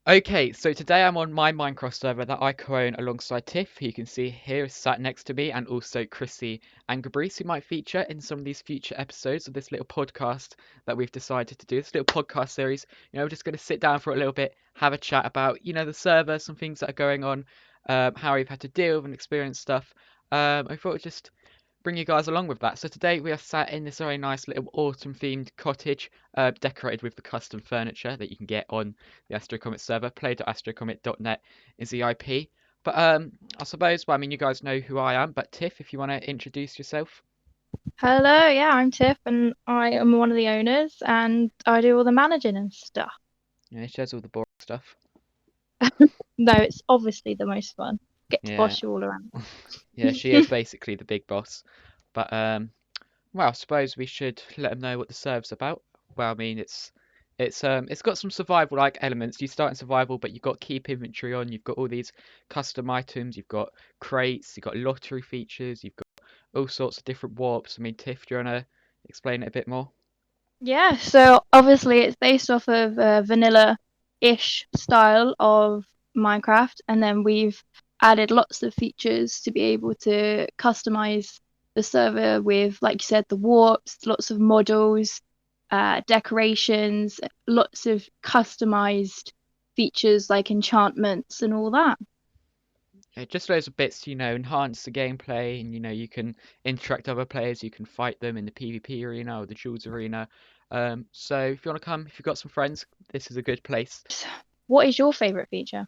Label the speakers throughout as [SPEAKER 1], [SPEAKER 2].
[SPEAKER 1] Okay, so today I'm on my Minecraft server that I co-own alongside Tiff, who you can see here is sat next to me, and also Chrissy and Gabrice, who might feature in some of these future episodes of this little podcast that we've decided to do. This little podcast series. We're just going to sit down for a little bit, have a chat about, the server, some things that are going on, how we've had to deal with and experience stuff. I thought I'd just bring you guys along with that. So today we are sat in this very nice little autumn themed cottage, decorated with the custom furniture that you can get on the AstroComet server. Play.astrocomet.net is the IP. But I suppose, well, I mean, you guys know who I am, but Tiff, if you want to introduce yourself.
[SPEAKER 2] Hello, yeah, I'm Tiff and I am one of the owners and I do all the managing and stuff.
[SPEAKER 1] Yeah, she does all the boring stuff.
[SPEAKER 2] No, it's obviously the most fun. Get to
[SPEAKER 1] Yeah,
[SPEAKER 2] boss you all around.
[SPEAKER 1] yeah, she is basically the big boss. But well, I suppose we should let them know what the serve's about. Well, I mean, it's got some survival like elements. You start in survival, but you've got keep inventory on. You've got all these custom items. You've got crates. You've got lottery features. You've got all sorts of different warps. I mean, Tiff, do you wanna explain it a bit more?
[SPEAKER 2] Yeah, so obviously it's based off of a vanilla-ish style of Minecraft, and then we've added lots of features to be able to customize the server with, like you said, the warps, lots of models, decorations, lots of customized features like enchantments and all that.
[SPEAKER 1] Yeah, just loads of bits, enhance the gameplay, and you can interact with other players. You can fight them in the PvP arena or the duels arena. So if you want to come, if you've got some friends, this is a good place.
[SPEAKER 2] What is your favorite feature?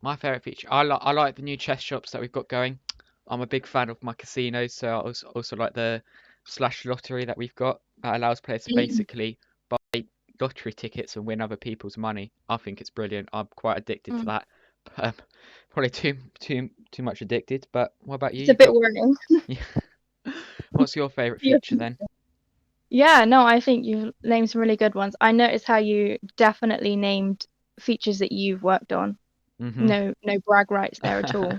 [SPEAKER 1] My favorite feature, I like the new chess shops that we've got going. I'm a big fan of my casinos, so I also like the slash lottery that we've got that allows players to
[SPEAKER 2] Mm.
[SPEAKER 1] basically buy lottery tickets and win other people's money. I think it's brilliant. I'm quite addicted to
[SPEAKER 2] Mm.
[SPEAKER 1] that. Um, probably too much addicted. But what about you?
[SPEAKER 2] It's a
[SPEAKER 1] You
[SPEAKER 2] bit
[SPEAKER 1] got
[SPEAKER 2] worrying.
[SPEAKER 1] yeah. What's your favorite
[SPEAKER 2] Yeah.
[SPEAKER 1] feature then?
[SPEAKER 2] Yeah, no, I think you've named some really good ones. I noticed how you definitely named features that you've worked on.
[SPEAKER 1] hmm
[SPEAKER 2] No brag rights there at all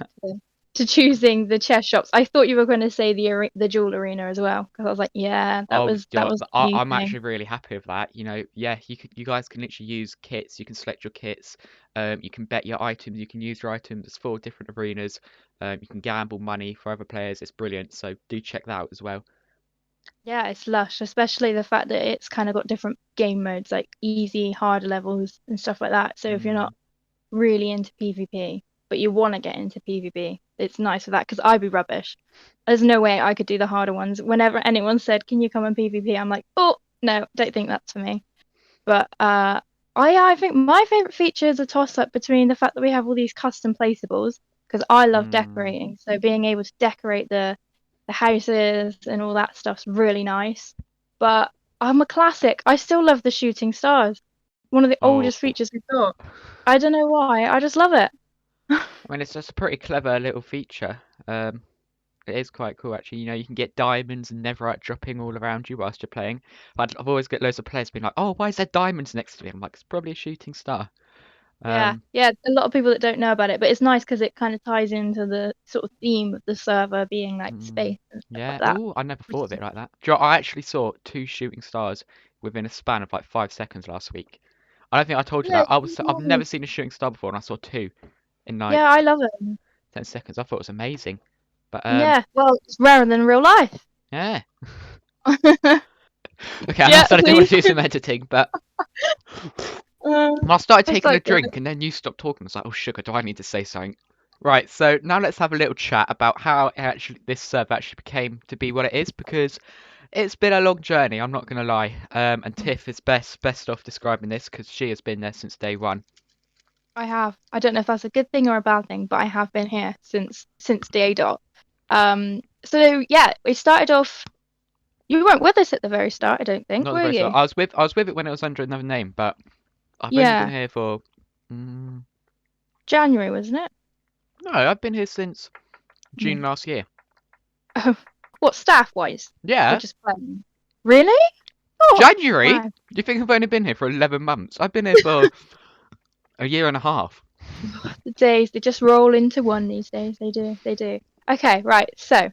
[SPEAKER 2] to choosing the chess shops. I thought you were going to say the jewel arena as well because I was like, yeah, that
[SPEAKER 1] Oh,
[SPEAKER 2] was that was the new
[SPEAKER 1] I'm
[SPEAKER 2] thing.
[SPEAKER 1] actually really happy with that. Yeah, you guys can literally use kits. You can select your kits. You can bet your items. You can use your items. There's 4 different arenas. You can gamble money for other players. It's brilliant. So do check that out as well.
[SPEAKER 2] Yeah, it's lush, especially the fact that it's kind of got different game modes like easy, harder levels and stuff like that. So if you're
[SPEAKER 1] Mm.
[SPEAKER 2] not really into PvP, but you want to get into PvP, it's nice for that because I'd be rubbish. There's no way I could do the harder ones. Whenever anyone said, "Can you come on PvP?" I'm like, "Oh, no, don't think that's for me." But I think my favorite feature is a toss up between the fact that we have all these custom placeables because I love
[SPEAKER 1] Mm.
[SPEAKER 2] decorating. So being able to decorate the houses and all that stuff's really nice. But I'm a classic. I still love the shooting stars. One of the
[SPEAKER 1] Oh,
[SPEAKER 2] oldest features we've got. I don't know why. I just love it.
[SPEAKER 1] I mean, it's just a pretty clever little feature. It is quite cool actually. You can get diamonds and netherite dropping all around you whilst you're playing. I've always got loads of players being like, "Oh, why is there diamonds next to me?" I'm like, "It's probably a shooting star."
[SPEAKER 2] Yeah,
[SPEAKER 1] Um,
[SPEAKER 2] yeah, a lot of people that don't know about it, but it's nice because it kind of ties into the sort of theme of the server being like
[SPEAKER 1] mm,
[SPEAKER 2] space and stuff like
[SPEAKER 1] yeah.
[SPEAKER 2] that.
[SPEAKER 1] Oh, I never
[SPEAKER 2] Which
[SPEAKER 1] thought of
[SPEAKER 2] is
[SPEAKER 1] it like that. Do you know, I actually saw 2 shooting stars within a span of like 5 seconds last week. I don't think I told you
[SPEAKER 2] yeah,
[SPEAKER 1] that.
[SPEAKER 2] it's
[SPEAKER 1] I've
[SPEAKER 2] nice.
[SPEAKER 1] never seen a shooting star before, and I saw two in like
[SPEAKER 2] Yeah, I love it.
[SPEAKER 1] 10 seconds. I thought it was amazing. But
[SPEAKER 2] Yeah, well, it's rarer than real life.
[SPEAKER 1] yeah. Okay, I know I
[SPEAKER 2] Yeah,
[SPEAKER 1] said I didn't
[SPEAKER 2] see?
[SPEAKER 1] want to do some editing, but
[SPEAKER 2] Uh,
[SPEAKER 1] and I started
[SPEAKER 2] it's
[SPEAKER 1] taking a
[SPEAKER 2] like that.
[SPEAKER 1] drink, and then you stopped talking. I was like, "Oh, sugar, do I need to say something?" Right. So now let's have a little chat about how actually this server actually became to be what it is, because it's been a long journey. I'm not gonna lie. And Tiff is best off describing this because she has been there since day one.
[SPEAKER 2] I have. I don't know if that's a good thing or a bad thing, but I have been here since day dot. So yeah, we started off. You weren't with us at the very start, I don't think,
[SPEAKER 1] Not the
[SPEAKER 2] were
[SPEAKER 1] very start.
[SPEAKER 2] you?
[SPEAKER 1] I was with it when it was under another name, but I've only been
[SPEAKER 2] Yeah,
[SPEAKER 1] here for. Mm,
[SPEAKER 2] January, wasn't it?
[SPEAKER 1] no, I've been here since June
[SPEAKER 2] Mm.
[SPEAKER 1] last year.
[SPEAKER 2] Oh, what staff wise? Or
[SPEAKER 1] Yeah,
[SPEAKER 2] just playing? Really? Oh,
[SPEAKER 1] January.
[SPEAKER 2] wow.
[SPEAKER 1] Do you think I've only been here for 11 months? I've been here for a year and a half.
[SPEAKER 2] The days, they just roll into one these days. They do. They do. Okay, right. So,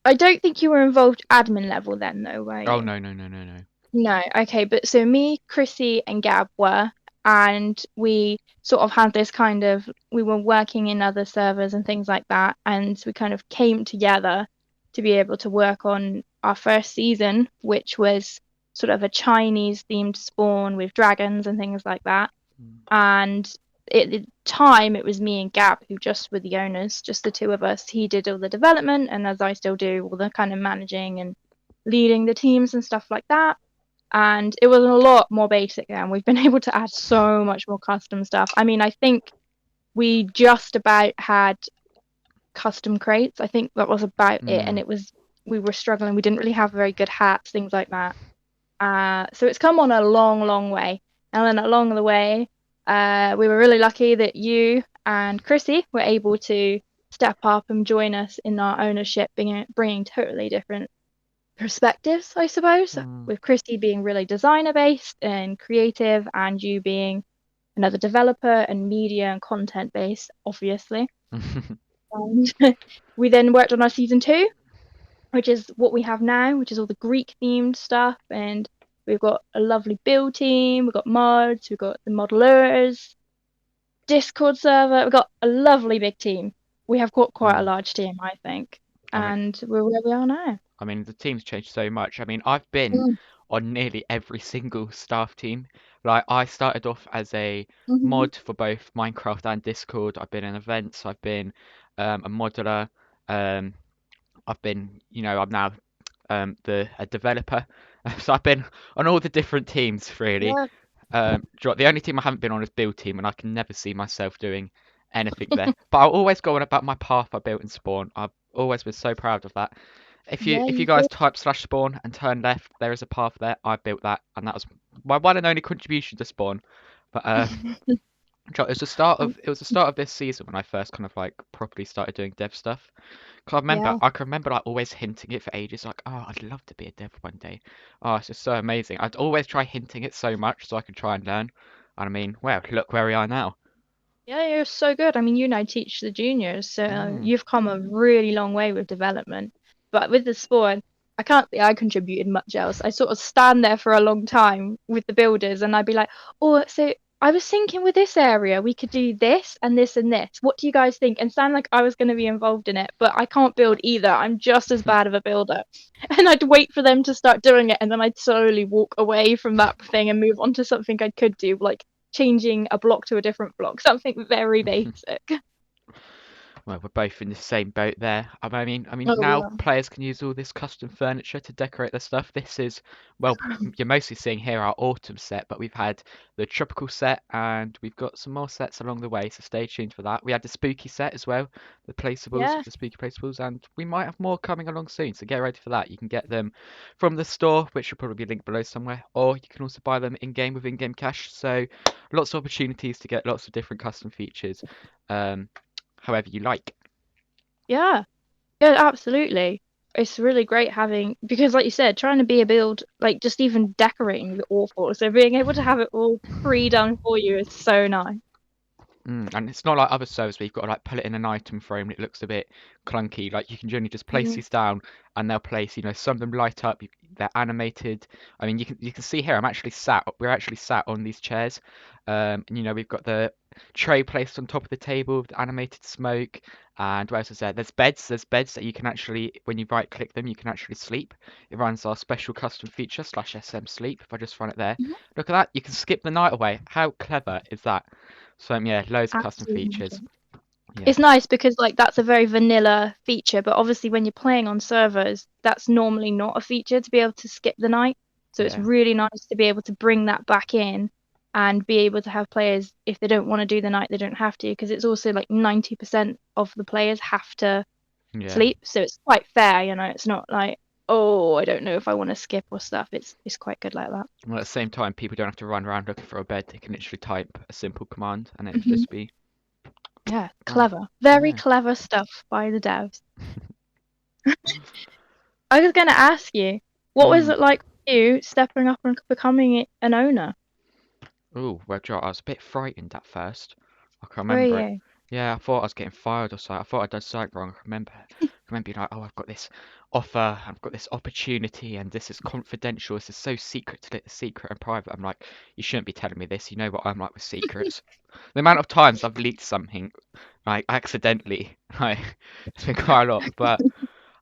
[SPEAKER 2] I don't think you were involved admin level then, though, were
[SPEAKER 1] Oh
[SPEAKER 2] you?
[SPEAKER 1] no no no no no.
[SPEAKER 2] No. Okay, but so me, Chrissy, and Gab were. and we sort of had this kind of, we were working in other servers and things like that, and we kind of came together to be able to work on our first season, which was sort of a Chinese themed spawn with dragons and things like that. And at the time, it was me and Gab who just were the owners, just the two of us. He did all the development, and as I still do, all the kind of managing and leading the teams and stuff like that. And it was a lot more basic now. We've been able to add so much more custom stuff. I mean, I think we just about had custom crates. I think that was about it, and it was, we were struggling. We didn't really have very good hats, things like that. So it's come on a long, long way. And then along the way, we were really lucky that you and Chrissy were able to step up and join us in our ownership, bringing totally different perspectives, I suppose, with Chrissy being really designer based and creative, and you being another developer and media and content based, obviously. And we then worked on our season 2, which is what we have now, which is all the Greek themed stuff. And we've got a lovely build team, we've got mods, we've got the modelers, Discord server, we've got a lovely big team. We have got quite a large team, I think.
[SPEAKER 1] I mean,
[SPEAKER 2] And we're where we are now.
[SPEAKER 1] I mean, the team's changed so much. I mean, I've been on nearly every single staff team. Like, I started off as a
[SPEAKER 2] Mm-hmm.
[SPEAKER 1] mod for both Minecraft and Discord. I've been in events. I've been a modeler. Um, I've been, I'm now a developer. So I've been on all the different teams, really.
[SPEAKER 2] Yeah.
[SPEAKER 1] The only team I haven't been on is build team, and I can never see myself doing anything there. But I'll always go on about my path I built in Spawn. I've always been so proud of that.
[SPEAKER 2] Yeah,
[SPEAKER 1] If you
[SPEAKER 2] you
[SPEAKER 1] guys
[SPEAKER 2] did.
[SPEAKER 1] type /spawn and turn left, there is a path there. I built that, and that was my one and only contribution to Spawn. But it was the start of this season when I first kind of like properly started doing dev stuff. 'Cause
[SPEAKER 2] Yeah.
[SPEAKER 1] I can remember like always hinting it for ages, like, oh, I'd love to be a dev one day. Oh, it's just so amazing. I'd always try hinting it so much so I could try and learn. And I mean, well, look where we are now.
[SPEAKER 2] Yeah, you're so good. I mean, you now teach the juniors, so
[SPEAKER 1] Mm.
[SPEAKER 2] you've come a really long way with development. But with the sport, I can't say I contributed much else. I sort of stand there for a long time with the builders, and I'd be like, "Oh, so I was thinking with this area, we could do this and this and this. What do you guys think?" And sound like I was going to be involved in it, but I can't build either. I'm just as bad of a builder. And I'd wait for them to start doing it, and then I'd slowly walk away from that thing and move on to something I could do, like changing a block to a different block, something very basic.
[SPEAKER 1] Well, we're both in the same boat there. I mean,
[SPEAKER 2] Oh, we
[SPEAKER 1] now
[SPEAKER 2] are.
[SPEAKER 1] players can use all this custom furniture to decorate their stuff. This is, well, you're mostly seeing here our autumn set, but we've had the tropical set and we've got some more sets along the way, so stay tuned for that. We had the spooky set as well, the placeables,
[SPEAKER 2] Yeah,
[SPEAKER 1] the spooky placeables, and we might have more coming along soon, so get ready for that. You can get them from the store, which will probably be linked below somewhere, or you can also buy them in-game with in-game cash, so lots of opportunities to get lots of different custom features. Um, However you like.
[SPEAKER 2] yeah, yeah, absolutely. It's really great having, because like you said, trying to be a build, like just even decorating is awful. So being able to have it all pre-done for you is so nice.
[SPEAKER 1] And it's not like other servers where you've got to like put it in an item frame and it looks a bit clunky. Like you can generally just place
[SPEAKER 2] Mm-hmm.
[SPEAKER 1] these down and they'll place, some of them light up, they're animated. I mean, you can see here we're actually sat on these chairs. And we've got the tray placed on top of the table with the animated smoke. And what else is there? There's beds that you can actually, when you right click them, you can actually sleep. It runs our special custom feature /SM sleep. If I just run it there, look at that. You can skip the night away. How clever is that? So yeah, loads of custom features.
[SPEAKER 2] Absolutely.
[SPEAKER 1] Yeah,
[SPEAKER 2] It's nice because like that's a very vanilla feature, but obviously when you're playing on servers, that's normally not a feature to be able to skip the night. So it's
[SPEAKER 1] yeah,
[SPEAKER 2] really nice to be able to bring that back in and be able to have players, if they don't want to do the night, they don't have to, because it's also like 90% of the players have to
[SPEAKER 1] yeah.
[SPEAKER 2] sleep. So it's quite fair, it's not like, oh, I don't know if I want to skip or stuff. It's quite good like that.
[SPEAKER 1] Well, at the same time, people don't have to run around looking for a bed. They can literally type a simple command and it'll
[SPEAKER 2] Hmm.
[SPEAKER 1] just be
[SPEAKER 2] Yeah,
[SPEAKER 1] done.
[SPEAKER 2] clever. Very
[SPEAKER 1] Yeah.
[SPEAKER 2] clever stuff by the devs. I was going to ask you, what was
[SPEAKER 1] Mm.
[SPEAKER 2] it like for you stepping up and becoming an owner?
[SPEAKER 1] Oh, well, Joe, I was a bit frightened at first. I can
[SPEAKER 2] Were
[SPEAKER 1] remember it.
[SPEAKER 2] you?
[SPEAKER 1] Yeah, I thought I was getting fired or something. I thought I'd done something wrong. I remember being like, oh, I've got this offer, I've got this opportunity, and this is confidential. This is so secret and private. I'm like, you shouldn't be telling me this. You know what I'm like with secrets. The amount of times I've leaked something, like accidentally, like it's been quite a lot. But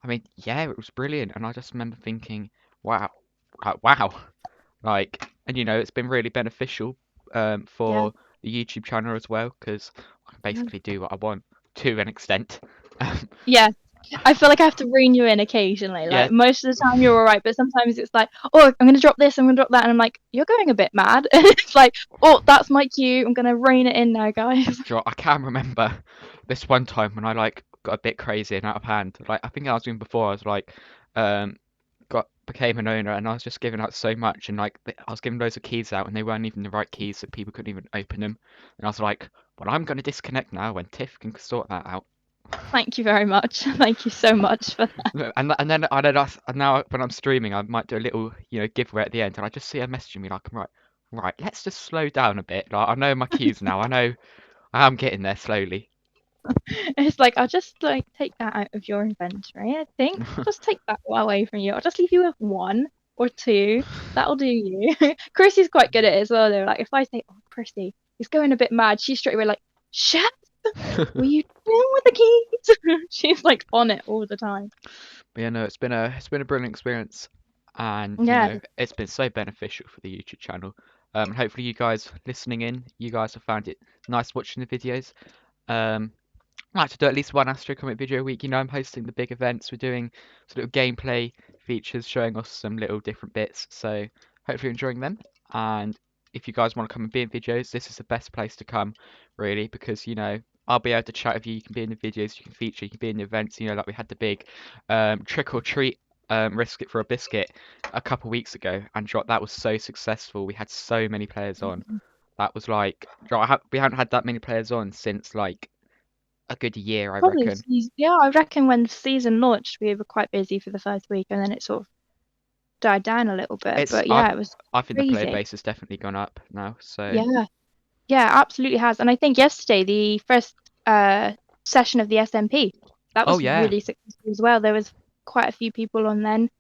[SPEAKER 1] I mean, yeah, it was brilliant, and I just remember thinking, wow, wow, like, and it's been really beneficial
[SPEAKER 2] Yeah.
[SPEAKER 1] for the YouTube channel as well because I can
[SPEAKER 2] Yeah.
[SPEAKER 1] basically do what I want to an extent. Um,
[SPEAKER 2] Yeah. I feel like I have to rein you in occasionally.
[SPEAKER 1] yeah,
[SPEAKER 2] Like most of the time you're all right, but sometimes it's like, oh, I'm gonna drop this, I'm gonna drop that, and I'm like, you're going a bit mad. And it's like, oh, that's my cue. I'm gonna rein it in now, guys.
[SPEAKER 1] I can remember this one time when I like got a bit crazy and out of hand. Like I think I was doing before. I was like, um, got became an owner and I was just giving out so much and like I was giving loads of keys out and they weren't even the right keys so people couldn't even open them. And I was like, well, I'm gonna disconnect now when Tiff can sort that out.
[SPEAKER 2] Thank you very much. Thank you so much for that.
[SPEAKER 1] And now when I'm streaming, I might do a little giveaway at the end, and I just see her messaging me like, right, let's just slow down a bit. Like I know my keys now. I know I am getting there slowly.
[SPEAKER 2] It's like I'll just like take that out of your inventory. I think just take that away from you. I'll just leave you with one or two. That'll do you. Chrissy's quite good at it as well. Though, like if I say, "Oh, Chrissy, he's going a bit mad," she's straight away like, "Shut! Were you doing with the keys?" She's like on it all the time.
[SPEAKER 1] But yeah, no, it's been a brilliant experience, and
[SPEAKER 2] Yeah,
[SPEAKER 1] it's been so beneficial for the YouTube channel. And hopefully you guys listening in, you guys have found it nice watching the videos. Um, I like to do at least one AstroComet video a week. I'm hosting the big events. We're doing sort of gameplay features, showing us some little different bits. So hopefully you're enjoying them. And if you guys want to come and be in videos, this is the best place to come, really, because I'll be able to chat with you. You can be in the videos, you can feature, you can be in the events. Like we had the big trick or treat risk it for a biscuit a couple weeks ago, and that was so successful. We had so many players on. That was like, we haven't had that many players on since like a good year, I
[SPEAKER 2] probably.
[SPEAKER 1] reckon.
[SPEAKER 2] Yeah, I reckon when the season launched, we were quite busy for the first week, and then it sort of died down a little bit.
[SPEAKER 1] It's
[SPEAKER 2] But yeah, it was
[SPEAKER 1] I think the player
[SPEAKER 2] crazy.
[SPEAKER 1] base has definitely gone up now. So
[SPEAKER 2] Yeah. Yeah, absolutely has. And I think yesterday, the first session of the SMP, that
[SPEAKER 1] oh
[SPEAKER 2] was
[SPEAKER 1] yeah,
[SPEAKER 2] really successful as well. There was quite a few people on then,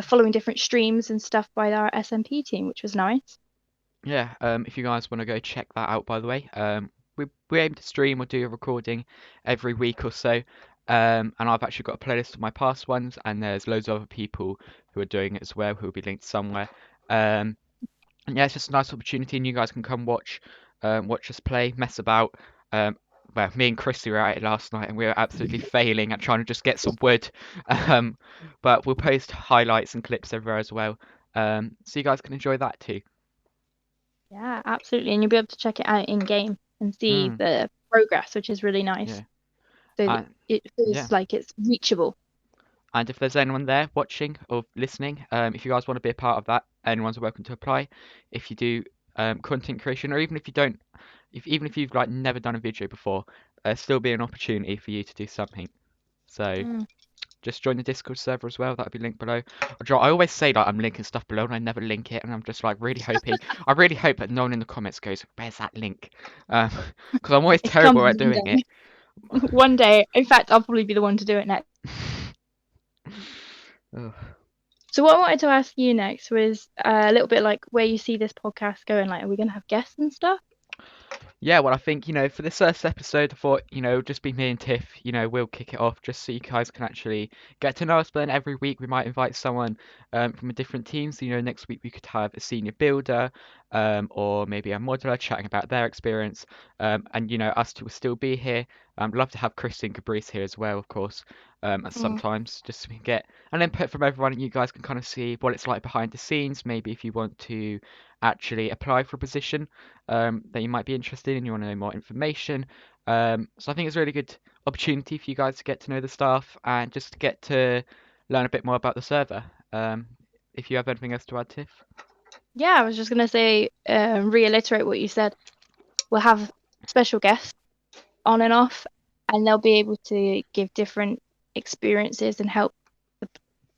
[SPEAKER 2] following different streams and stuff by our SMP team, which was nice.
[SPEAKER 1] yeah. If you guys want to go check that out, by the way, we aim to stream or do a recording every week or so. And I've actually got a playlist of my past ones, and there's loads of other people who are doing it as well, who will be linked somewhere. Um, and yeah, it's just a nice opportunity, and you guys can come watch us play, mess about. Um, well, me and Christy were at it last night, and we were absolutely failing at trying to just get some wood. Um, but we'll post highlights and clips everywhere as well, so you guys can enjoy that too.
[SPEAKER 2] Yeah, absolutely. And you'll be able to check it out in game and see
[SPEAKER 1] Mm,
[SPEAKER 2] the progress, which is really nice.
[SPEAKER 1] yeah,
[SPEAKER 2] So
[SPEAKER 1] and
[SPEAKER 2] it
[SPEAKER 1] yeah.
[SPEAKER 2] feels like it's reachable.
[SPEAKER 1] And if there's anyone there watching or listening, if you guys want to be a part of that, anyone's welcome to apply. If you do content creation, or even if you don't, even if you've like never done a video before, there'll still be an opportunity for you to do something. So
[SPEAKER 2] Mm.
[SPEAKER 1] just join the Discord server as well. That'll be linked below. I always say like I'm linking stuff below, and I never link it, and I'm just like really hoping. I really hope that no one in the comments goes, "Where's that link?" Um, because I'm always
[SPEAKER 2] It's
[SPEAKER 1] terrible
[SPEAKER 2] coming
[SPEAKER 1] at
[SPEAKER 2] one
[SPEAKER 1] doing it.
[SPEAKER 2] day. One day. In fact, I'll probably be the one to do it next.
[SPEAKER 1] Ugh.
[SPEAKER 2] So what I wanted to ask you next was a little bit like where you see this podcast going. Like, are we gonna have guests and stuff?
[SPEAKER 1] Yeah, well, I think, for this first episode, I thought, it'll just be me and Tiff, we'll kick it off just so you guys can actually get to know us. But then every week we might invite someone from a different team. So, next week we could have a senior builder or maybe a modeler chatting about their experience. And, us two will still be here. Love to have Chris and Cabrice here as well, of course, at
[SPEAKER 2] Mm.
[SPEAKER 1] sometimes, just so we can get an input from everyone and you guys can kind of see what it's like behind the scenes. Maybe if you want to actually apply for a position that you might be interested in, you want to know more information. So I think it's a really good opportunity for you guys to get to know the staff and just to get to learn a bit more about the server. If you have anything else to add, Tiff?
[SPEAKER 2] Yeah, I was just gonna say, reiterate what you said. We'll have special guests on and off, and they'll be able to give different experiences and help the,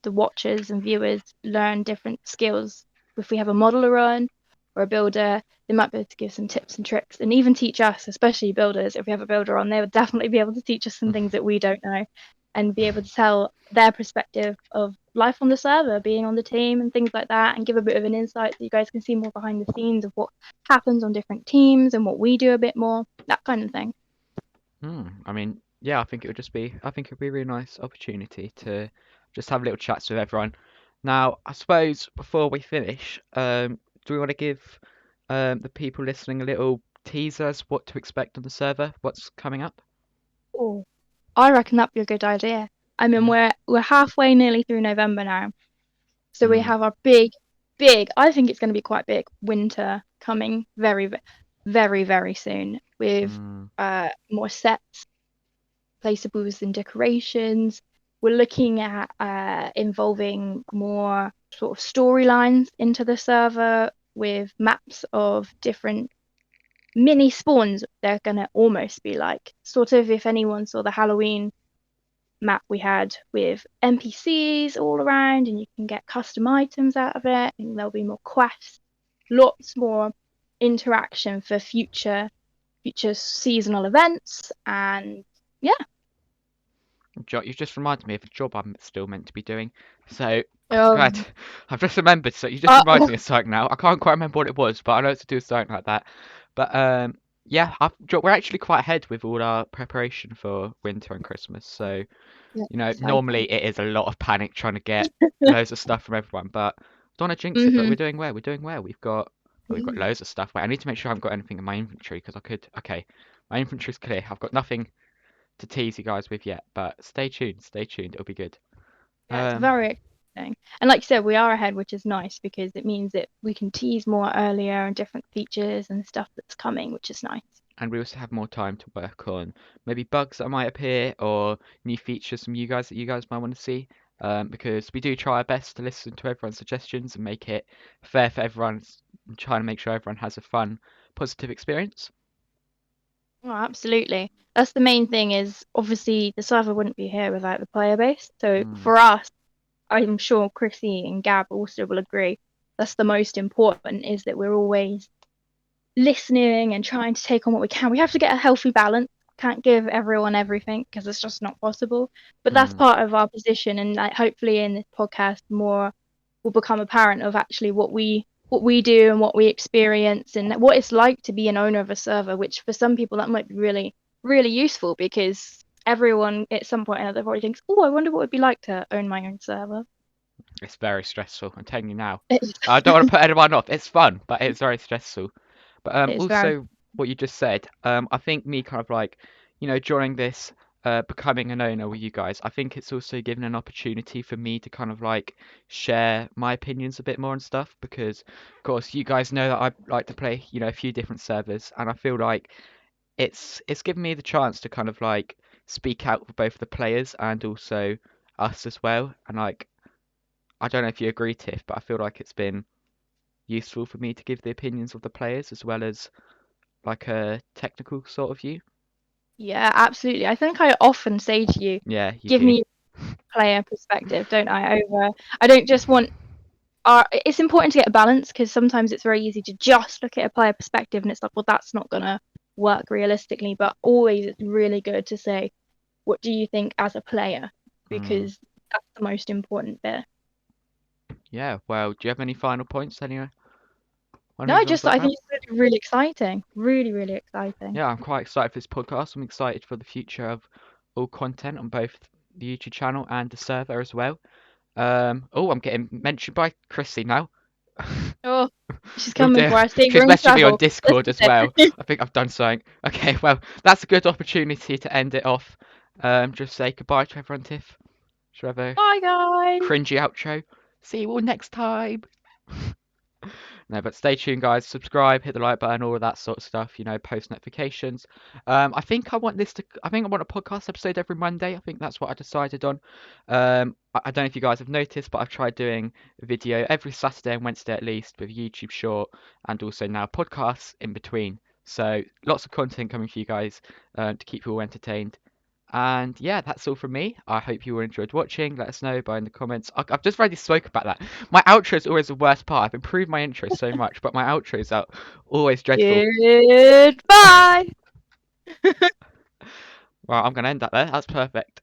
[SPEAKER 2] the watchers and viewers learn different skills. If we have a modeler on, or a builder, they might be able to give some tips and tricks and even teach us, especially builders. If we have a builder on, they would definitely be able to teach us some things that we don't know and be able to tell their perspective of life on the server, being on the team and things like that, and give a bit of an insight so you guys can see more behind the scenes of what happens on different teams and what we do a bit more, that kind of thing.
[SPEAKER 1] I mean, yeah, I think it'd be a really nice opportunity to just have little chats with everyone. Now, I suppose before we finish, do we want to give the people listening a little teasers what to expect on the server, what's coming up?
[SPEAKER 2] Oh, I reckon that'd be a good idea. I mean,
[SPEAKER 1] Yeah.
[SPEAKER 2] we're halfway nearly through November now, so we
[SPEAKER 1] Mm,
[SPEAKER 2] have our big. I think it's going to be quite big winter coming very soon with
[SPEAKER 1] mm.
[SPEAKER 2] more sets, placeables, and decorations. We're looking at involving more sort of storylines into the server with maps of different mini spawns. They're going to almost be like sort of if anyone saw the Halloween map we had with NPCs all around, and you can get custom items out of it, and there'll be more quests, lots more interaction for future seasonal events, and yeah.
[SPEAKER 1] You just reminded me of a job I'm still meant to be doing. So, glad
[SPEAKER 2] Um,
[SPEAKER 1] I've just remembered. So you just reminded
[SPEAKER 2] oh,
[SPEAKER 1] me of something now. I can't quite remember what it was, but I know it's to do with something like that. But yeah, we're actually quite ahead with all our preparation for winter and Christmas. So,
[SPEAKER 2] yeah,
[SPEAKER 1] normally
[SPEAKER 2] exciting.
[SPEAKER 1] it is a lot of panic trying to get loads of stuff from everyone, but I don't want to jinx it. But
[SPEAKER 2] hmm
[SPEAKER 1] we're doing well. We're doing well. We've got loads of stuff. Wait, I need to make sure I haven't got anything in my inventory because I could. Okay, my inventory's clear. I've got nothing to tease you guys with yet, but stay tuned. Stay tuned. It'll be good.
[SPEAKER 2] Yeah, it's
[SPEAKER 1] Um,
[SPEAKER 2] very exciting. And like you said, we are ahead, which is nice because it means that we can tease more earlier and different features and stuff that's coming, which is nice.
[SPEAKER 1] and we also have more time to work on maybe bugs that might appear or new features from you guys that you guys might want to see. Because we do try our best to listen to everyone's suggestions and make it fair for everyone, and trying to make sure everyone has a fun, positive experience.
[SPEAKER 2] Oh, absolutely. That's the main thing is obviously the server wouldn't be here without the player base. So
[SPEAKER 1] Mm,
[SPEAKER 2] for us, I'm sure Chrissy and Gab also will agree. That's the most important is that we're always listening and trying to take on what we can. We have to get a healthy balance. Can't give everyone everything because it's just not possible. But that's
[SPEAKER 1] mm,
[SPEAKER 2] part of our position, and like hopefully in this podcast, more will become apparent of actually what we do and what we experience and what it's like to be an owner of a server. Which for some people that might be really useful because everyone at some point or another probably thinks, "Oh, I wonder what it would be like to own my own server."
[SPEAKER 1] it's very stressful. I'm telling you now. I don't want to put anyone off. It's fun, but it's very stressful. But
[SPEAKER 2] It's very
[SPEAKER 1] also what you just said, I think me kind of like, during this becoming an owner with you guys, I think it's also given an opportunity for me to kind of like share my opinions a bit more and stuff because, of course, you guys know that I like to play, a few different servers, and I feel like it's given me the chance to kind of like speak out for both the players and also us as well. And like, I don't know if you agree, Tiff, but I feel like it's been useful for me to give the opinions of the players as well as like a technical sort of view.
[SPEAKER 2] yeah, absolutely. I think I often say to you,
[SPEAKER 1] Yeah, you
[SPEAKER 2] give
[SPEAKER 1] do.
[SPEAKER 2] me player perspective, don't I? Over, I don't just want our. It's important to get a balance because sometimes it's very easy to just look at a player perspective and it's like, well, that's not gonna work realistically. But always, it's really good to say, what do you think as a player?
[SPEAKER 1] Mm.
[SPEAKER 2] Because that's the most important bit.
[SPEAKER 1] Yeah, well, do you have any final points anyway? Anything
[SPEAKER 2] No,
[SPEAKER 1] you want to
[SPEAKER 2] just
[SPEAKER 1] talk
[SPEAKER 2] I
[SPEAKER 1] about?
[SPEAKER 2] think it's really, really exciting. Really exciting.
[SPEAKER 1] Yeah, I'm quite excited for this podcast. I'm excited for the future of all content on both the YouTube channel and the server as well. Oh, I'm getting mentioned by Chrissy now.
[SPEAKER 2] Oh, she's
[SPEAKER 1] Oh
[SPEAKER 2] coming
[SPEAKER 1] dear,
[SPEAKER 2] for us. See,
[SPEAKER 1] she's
[SPEAKER 2] we're in
[SPEAKER 1] messaging me on
[SPEAKER 2] trouble. This
[SPEAKER 1] Discord
[SPEAKER 2] is
[SPEAKER 1] as well.
[SPEAKER 2] it.
[SPEAKER 1] I think I've done something. Okay, well, that's a good opportunity to end it off. Just say goodbye to everyone, Tiff. Should I have a
[SPEAKER 2] Bye, guys.
[SPEAKER 1] cringy outro? See you all next time. No, but stay tuned, guys. Subscribe, hit the like button, all of that sort of stuff. Post notifications. I think I want this to. I think I want a podcast episode every Monday. I think that's what I decided on. I don't know if you guys have noticed, but I've tried doing a video every Saturday and Wednesday at least with YouTube short and also now podcasts in between. So lots of content coming for you guys to keep you all entertained. And yeah, that's all from me. I hope you all enjoyed watching. Let us know by in the comments. I've just already spoke about that. My outro is always the worst part. I've improved my intro so much, but my outros are always dreadful.
[SPEAKER 2] Goodbye.
[SPEAKER 1] Well, I'm gonna end that there. That's perfect.